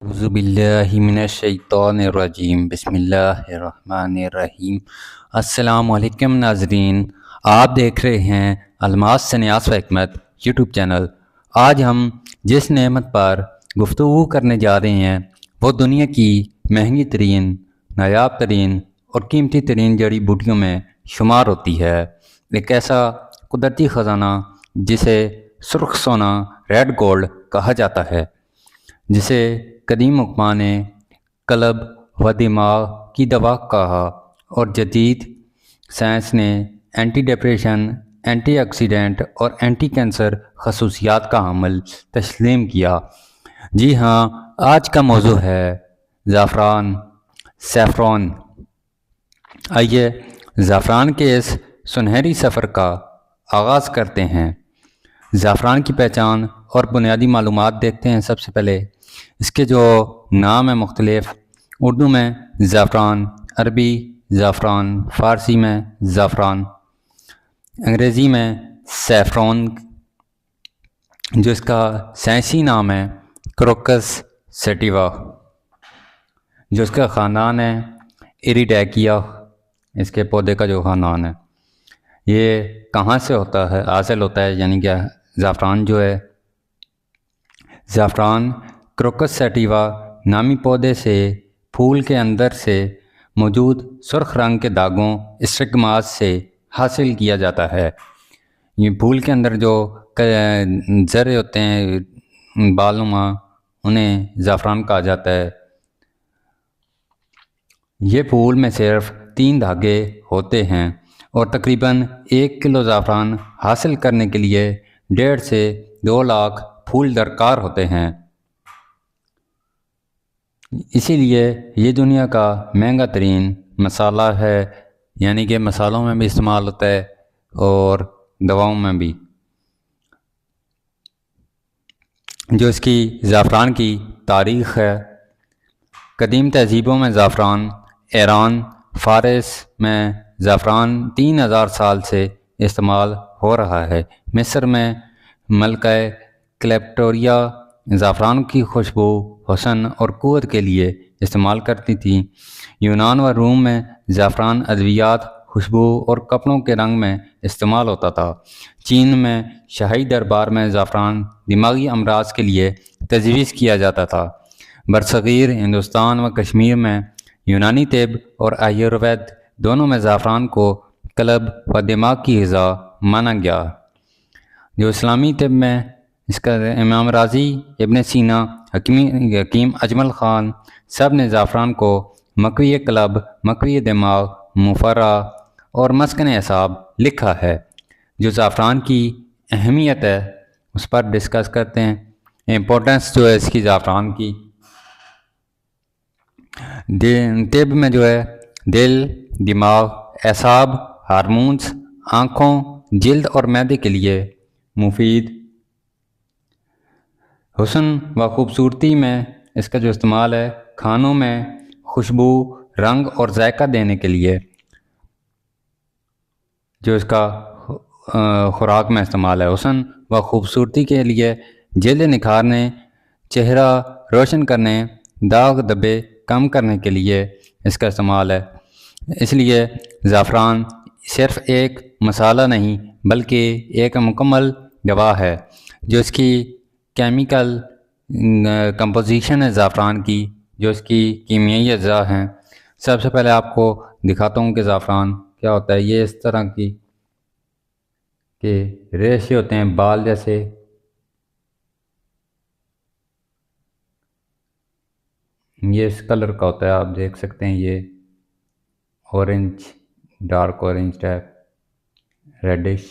औज़ुबिल्लाहिमिनश्शैतानिर्रजीम बिस्मिल्लाहिर्रहमानिर्रहीम। अस्सलाम वालेकुम नाज़रीन, आप देख रहे हैं अलमास सन्यास व हिकमत यूट्यूब चैनल। आज हम जिस नेमत पर गुफ्तगू करने जा रहे हैं वो दुनिया की महंगी तरीन, नायाब तरीन और कीमती तरीन जड़ी बूटियों में शुमार होती है। एक ऐसा कुदरती ख़जाना जिसे सुर्ख सोना, रेड गोल्ड कहा जाता है, जिसे कदीम हुक्मा ने कल्ब व दिमाग की दवा कहा और जदीद साइंस ने एंटी डिप्रेशन, एंटीऑक्सीडेंट और एंटी कैंसर खसूसियात का हामिल तस्लीम किया। जी हाँ, आज का मौजू है ज़ाफ़रान, सैफ़रॉन। आइए ज़ाफ़रान के इस सुनहरी सफ़र का आगाज़ करते हैं। ज़ाफ़रान की पहचान और बुनियादी मालूमात देखते हैं। सबसे पहले इसके जो नाम है मुख्तलिफ, उर्दू में ज़ाफ़रान, अरबी ज़ाफ़रान, फ़ारसी में ज़ाफ़रान, अंग्रेज़ी में सैफ़रॉन। जो इसका साइंसी नाम है क्रोकस सैटिवा। जो इसका ख़ानदान है इरिडैकिया, इसके पौधे का जो ख़ानदान है ये कहाँ से होता है, हासिल होता है, यानी क्या ज़ाफ़रान जो है, ज़ाफ़रान क्रोकस सैटिवा नामी पौधे से फूल के अंदर से मौजूद सुर्ख रंग के दागों स्टिग्मास से हासिल किया जाता है। ये फूल के अंदर जो ज़रे होते हैं बालनुमा, उन्हें ज़ाफ़रान कहा जाता है। ये फूल में सिर्फ 3 धागे होते हैं और तकरीबन 1 किलो ज़ाफ़रान हासिल करने के लिए 1.5 से 2 लाख फूल दरकार होते हैं। इसीलिए ये दुनिया का महंगा तरीन मसाला है, यानी कि मसालों में भी इस्तेमाल होता है और दवाओं में भी। जो इसकी ज़ाफ़रान की तारीख़ है, कदीम तहज़ीबों में ज़ाफ़रान, ईरान, फ़ारस में ज़ाफ़रान 3000 साल से इस्तेमाल हो रहा है। मिस्र में मलका क्लेप्टोरिया ज़ाफ़रान की खुशबू, हुस्न और क़ुव्वत के लिए इस्तेमाल करती थी। यूनान व रूम में ज़ाफ़रान अद्वियात, खुशबू और कपड़ों के रंग में इस्तेमाल होता था। चीन में शाही दरबार में ज़ाफ़रान दिमागी अमराज के लिए तजवीज़ किया जाता था। बरसग़ीर हिंदुस्तान व कश्मीर में यूनानी तिब और आयुर्वेद दोनों में ज़ाफ़रान को कल्ब व दिमाग की ग़िज़ा माना गया। जो इस्लामी तिब में इसका इमाम राज़ी, इब्न सीना, हकीम अजमल ख़ान सब ने ज़ाफ़रान को मकवी कल्ब, मकवी दिमाग, मुफर्रा और मस्कन एसाब लिखा है। जो ज़ाफ़रान की अहमियत है उस पर डिस्कस करते हैं। इम्पोर्टेंस जो है इसकी ज़ाफ़रान की, तिब में जो है दिल, दिमाग, एसाब, हार्मोन्स, आँखों, जिल्द और मैदे के लिए मुफीद। हुस्न व ख़ूबसूरती में इसका जो इस्तेमाल है, खानों में खुशबू, रंग और जायका देने के लिए जो इसका खुराक में इस्तेमाल है। हुस्न व ख़ूबसूरती के लिए जिल्द निखारने, चेहरा रोशन करने, दाग धब्बे कम करने के लिए इसका इस्तेमाल है। इसलिए ज़ाफ़रान सिर्फ़ एक मसाला नहीं बल्कि एक मुकम्मल दवा है। जो इसकी केमिकल कंपोजिशन है ज़ाफ़रान की, जो इसकी कीमियाई अज़्ज़ा हैं, सबसे पहले आपको दिखाता हूँ कि ज़ाफ़रान क्या होता है। ये इस तरह की के रेशे होते हैं बाल जैसे, ये इस कलर का होता है, आप देख सकते हैं। ये orange, dark orange type, reddish.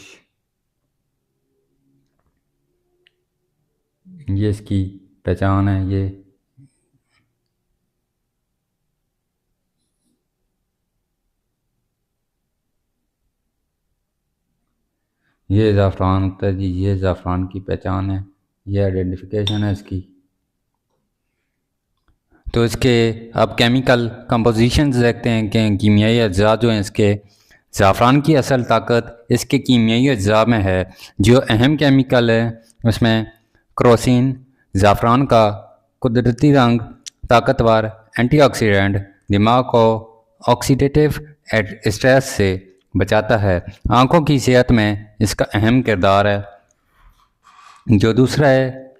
ये इसकी पहचान है। ये ज़ाफ़रान होता है जी, ये ज़ाफ़रान की पहचान है, ये आइडेंटिफिकेशन है इसकी। तो इसके अब केमिकल कंपोजिशंस देखते हैं कि कीमियाई अज्जा जो हैं इसके। ज़ाफ़रान की असल ताकत इसके कीमियाई अज्जा में है। जो अहम केमिकल है उसमें क्रोसिन, ज़ाफ़रान का कुदरती रंग ताकतवर एंटीऑक्सीडेंट दिमाग को ऑक्सीडेटिव स्ट्रेस से बचाता है। आँखों की सेहत में इसका अहम किरदार है। जो दूसरा है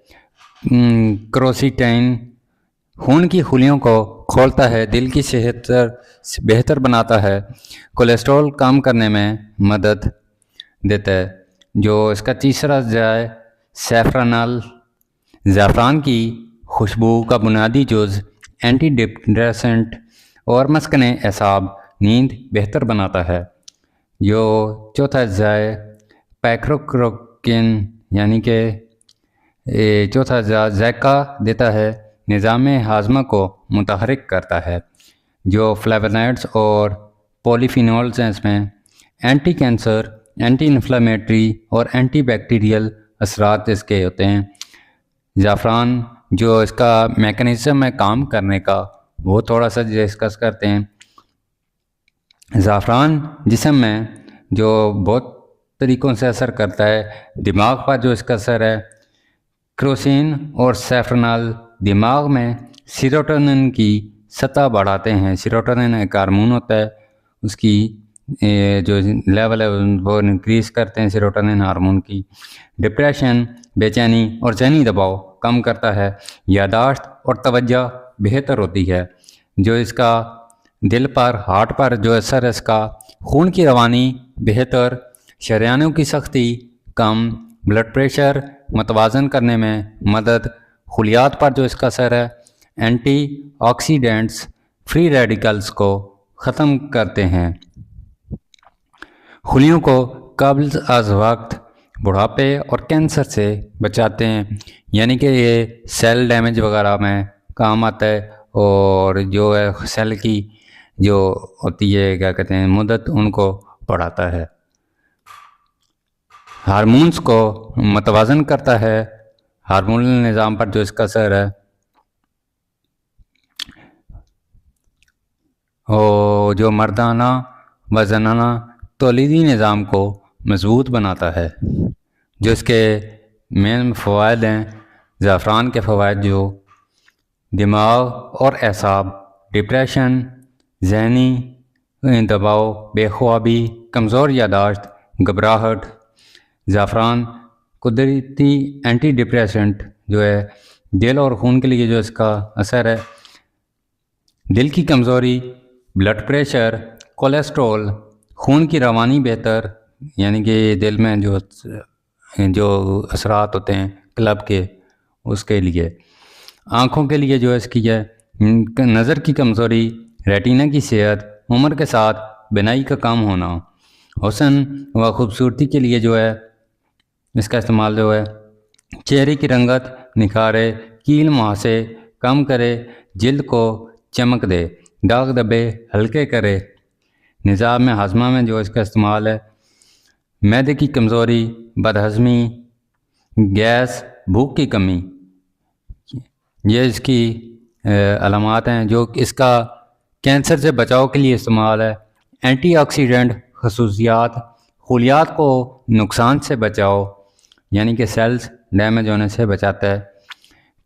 क्रोसीटाइन, खून की खुलियों को खोलता है, दिल की सेहत बेहतर बनाता है, कोलेस्ट्रॉल कम करने में मदद देता है। जो इसका तीसरा है सैफरानल, ज़ाफ़रान की खुशबू का बुनियादी जुज़ एंटी डिप्रेसेंट और मस्कने एसाब नींद बेहतर बनाता है। जो चौथा है पैक्रोक्रोकिन, यानी कि चौथा जायका देता है, निज़ाम हाजमा को मुतहरिक करता है। जो फ्लेवोनॉइड्स और पॉलीफिनोल्स हैं इसमें एंटी कैंसर, एंटी इन्फ्लेमेटरी और एंटी बैक्टीरियल असरात इसके होते हैं। ज़ाफ़रान जो इसका मैकेनिज़्म है काम करने का वो थोड़ा सा डिस्कस करते हैं। ज़ाफ़रान जिस्म में जो बहुत तरीक़ों से असर करता है, दिमाग पर जो इसका असर है, क्रोसिन और सैफरनल दिमाग में सीरोटोनिन की सतह बढ़ाते हैं। सीरोटोनिन एक हार्मोन होता है, उसकी जो लेवल है वो इंक्रीज़ करते हैं सीरोटोनिन हार्मोन की। डिप्रेशन, बेचैनी और जहनी दबाव कम करता है। यादाश्त और तवज्जो बेहतर होती है। जो इसका दिल पर, हार्ट पर जो असर है इसका, खून की रवानी बेहतर, शरियानों की सख्ती कम, ब्लड प्रेशर मतवाजन करने में मदद, खुलियात पर जो इसका असर है, एंटी ऑक्सीडेंट्स फ्री रेडिकल्स को ख़त्म करते हैं, खुलियों को कब्ज़ अज़ वक्त, बुढ़ापे और कैंसर से बचाते हैं। यानी कि ये सेल डैमेज वगैरह में काम आता है और जो है सेल की जो होती है क्या कहते हैं मुद्दत, उनको बढ़ाता है। हार्मोन्स को मतवाजन करता है, हार्मोनल निज़ाम पर जो इसका असर है, और जो मर्दाना व ज़नाना तौलीदी निज़ाम को मजबूत बनाता है। जो इसके मेन फ़वाइद हैं, ज़ाफ़रान के फ़वाइद जो दिमाग और एसाब, डिप्रेशन, जहनी दबाव, बेख्वाबी, कमज़ोर यादाश्त, घबराहट। ज़ाफ़रान कुदरती एंटी डिप्रेसेंट जो है, दिल और खून के लिए जो इसका असर है, दिल की कमज़ोरी, ब्लड प्रेशर, कोलेस्ट्रॉल, खून की रवानी बेहतर, यानी कि दिल में जो असरात होते हैं क्लब के, उसके लिए। आँखों के लिए जो है इसकी है नज़र की कमज़ोरी, रेटिना की सेहत, उम्र के साथ बिनाई का कम होना। हुस्न व खूबसूरती के लिए जो है इसका इस्तेमाल जो है, चेहरे की रंगत निखारे, कील मुहासे कम करे, जिल्द को चमक दे, दाग धब्बे हल्के करे। निज़ाम हाजमा में जो इसका इस्तेमाल है, मैदे की कमज़ोरी, बदहज़मी, गैस, भूख की कमी, ये इसकी अलामात हैं। जो इसका कैंसर से बचाव के लिए इस्तेमाल है। एंटीऑक्सीडेंट खसूसियात, खुलियात को नुकसान से बचाओ, यानी कि सेल्स डैमेज होने से बचाता है।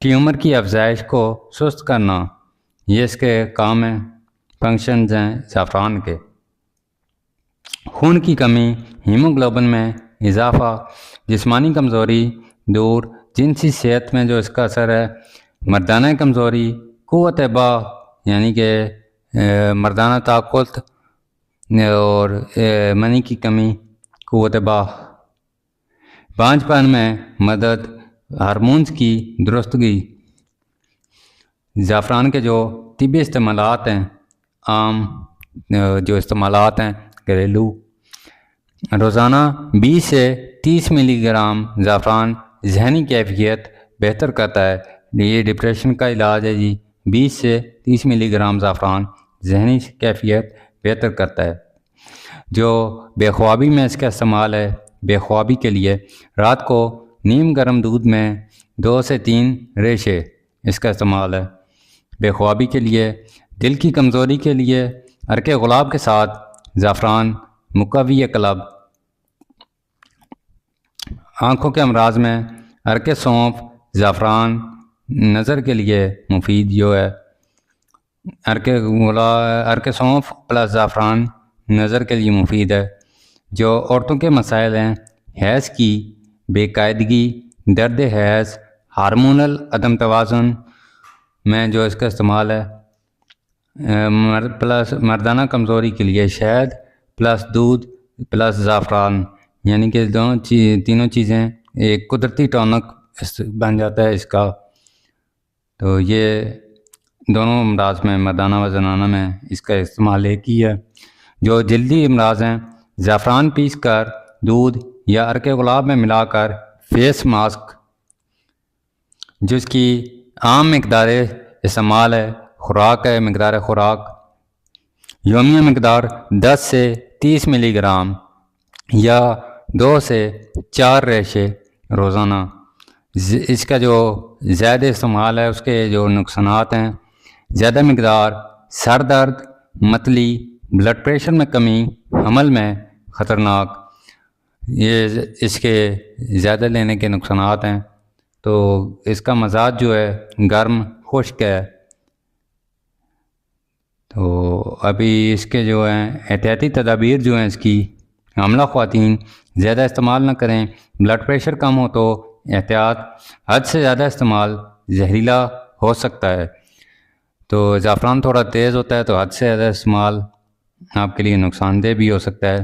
ट्यूमर की अफजाइश को सुस्त करना, ये इसके काम हैं, फंक्शंस हैं ज़ाफ़रान के। खून की कमी, हीमोग्लोबिन में इजाफ़ा, जिस्मानी कमज़ोरी दूर, जिनसी सेहत में जो इसका असर है, मर्दाना कमज़ोरी, क़ुव्वत बा, यानी कि मर्दाना ताकत और मनी की कमी, क़ुव्वत बा, बांझपन में मदद, हार्मोन्स की दुरुस्तगी। ज़ाफ़रान के जो तिब्बी इस्तेमालात हैं, आम जो इस्तेमालात हैं घरेलू, रोज़ाना 20 से 30 मिलीग्राम ज़ाफ़रान जहनी कैफियत बेहतर करता है। ये डिप्रेशन का इलाज है जी। 20 से 30 मिलीग्राम ज़ाफ़रान जहनी कैफियत बेहतर करता है। जो बेख्वाबी में इसका इस्तेमाल है, बेख्वाबी के लिए रात को नीम गर्म दूध में 2 से 3 रेशे इसका इस्तेमाल है। बेख्वाबी के लिए, दिल की कमज़ोरी के लिए अर्के गुलाब के साथ ज़ाफ़रान मुकव्वी क़ल्ब। आँखों के अमराज में अर्के सौंफ, ज़ाफ़रान नज़र के लिए मुफीद जो है। अर्के सौंफ प्लस ज़ाफ़रान नज़र के लिए मुफीद है। जो औरतों के मसाइल हैं, हैज़ की बेकायदगी, दर्द हैज़, हार्मोनल अदम तवाज़ुन में जो इसका इस्तेमाल है, प्लस मर्दाना कमज़ोरी के लिए शहद प्लस दूध प्लस ज़ाफ़रान, यानी कि तीनों चीज़ें एक कुदरती टॉनिक बन जाता है इसका। तो ये दोनों अमराज में, मर्दाना व जनाना में, इसका इस्तेमाल एक ही है। जो जल्दी अमराज हैं, ज़ाफ़रान पीस कर दूध या अर्के गुलाब में मिलाकर फेस मास्क, जिसकी आम मकदार इस्तेमाल है, खुराक है, मकदार खुराक यौमिया मकदार 10 से 30 मिलीग्राम या 2 से 4 रेशे रोज़ाना। इसका जो ज़्यादा इस्तेमाल है उसके जो नुकसानात हैं, ज़्यादा मकदार सर दर्द, मतली, ब्लड प्रेशर में कमी, हमल में ख़तरनाक, ये इसके ज़्यादा लेने के नुकसानात हैं। तो इसका मजाज जो है गर्म खुश्क है। तो अभी इसके जो हैं एहतियाती तदाबीर जो हैं इसकी, हमला ख़वातीन ज़्यादा इस्तेमाल न करें। ब्लड प्रेशर कम हो तो एहतियात, हद से ज़्यादा इस्तेमाल जहरीला हो सकता है। तो ज़ाफ़रान थोड़ा तेज़ होता है, तो हद से ज़्यादा इस्तेमाल आपके लिए नुकसानदेह भी हो सकता है।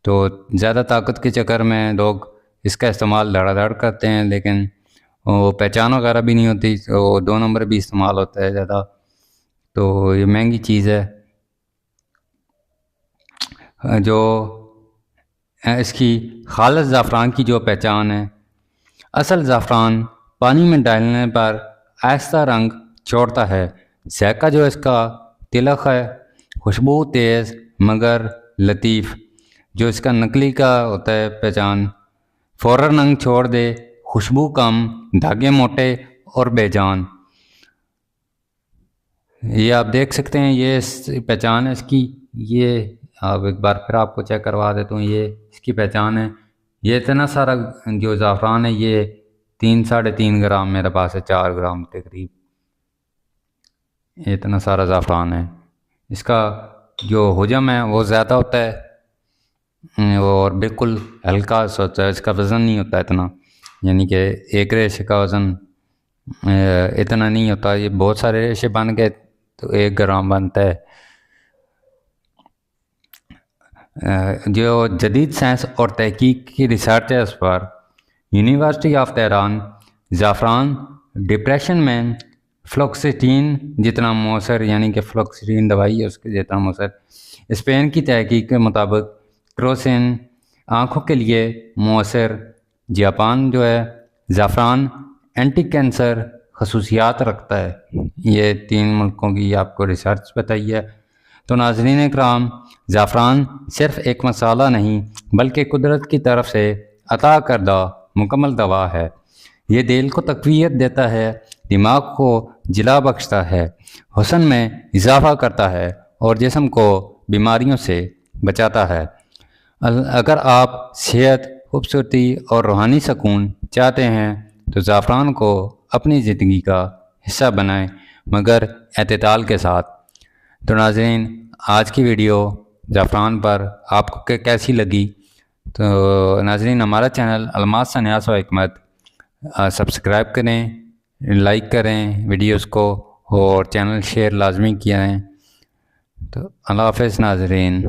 तो ज़्यादा ताकत के चक्कर में लोग इसका इस्तेमाल धड़ाधड़ करते हैं, लेकिन वो पहचान वगैरह भी नहीं होती, तो 2 नंबर भी इस्तेमाल होता है ज़्यादा। तो ये महंगी चीज़ है। जो इसकी खालिस ज़ाफ़रान की जो पहचान है, असल ज़ाफ़रान पानी में डालने पर आहिस्ता रंग छोड़ता है। ज़ायका जो इसका तिलक है, खुशबू तेज़ मगर लतीफ़। जो इसका नकली का होता है पहचान, फ़ौरन रंग छोड़ दे, खुशबू कम, धागे मोटे और बेजान। ये आप देख सकते हैं, ये पहचान है इसकी। ये आप एक बार फिर आपको चेक करवा देता हूँ, ये इसकी पहचान है। ये इतना सारा जो ज़ाफ़रान है, ये 3-3.5 ग्राम मेरे पास है, 4 ग्राम के करीब। ये इतना सारा ज़ाफ़रान है। इसका जो हुजम है वो ज़्यादा होता है और बिल्कुल हल्का सा होता है। इसका वज़न नहीं होता इतना, यानी कि एक रेशे का वज़न इतना नहीं होता। ये बहुत सारे रेशे बन गए तो 1 ग्राम बनता है। जो जदीद साइंस और तहकीक की रिसर्च है, उस पर यूनिवर्सिटी ऑफ तेहरान ज़ाफ़रान डिप्रेशन में फ्लोक्सिटीन जितना मौसर, यानी कि फ्लोक्सिटीन दवाई है उसके जितना मौसर। स्पेन की तहकीक के मुताबिक क्रोसिन आँखों के लिए मौसर। जापान जो है ज़ाफ़रान एंटी कैंसर खसूसियात रखता है। ये 3 मुल्कों की आपको रिसर्च बताई है। तो नाज़रीन इकराम, ज़ाफ़रान सिर्फ़ एक मसाला नहीं बल्कि कुदरत की तरफ से अता करदा मुकम्मल दवा है। ये दिल को तक़वियत देता है, दिमाग को जिला बख्शता है, हुस्न में इजाफ़ा करता है और जिस्म को बीमारियों से बचाता है। अगर आप सेहत, खूबसूरती और रूहानी सुकून चाहते हैं तो ज़ाफ़रान को अपनी ज़िंदगी का हिस्सा बनाएं, मगर एतदाल के साथ। तो नाज़रीन, आज की वीडियो ज़ाफ़रान पर आपको कैसी लगी? तो नाज़रीन, हमारा चैनल अलमास सन्यास व हिकमत सब्सक्राइब करें, लाइक करें वीडियोस को और चैनल शेयर लाजमी किया है। तो अल्लाह हाफ़िज़ नाज़रीन।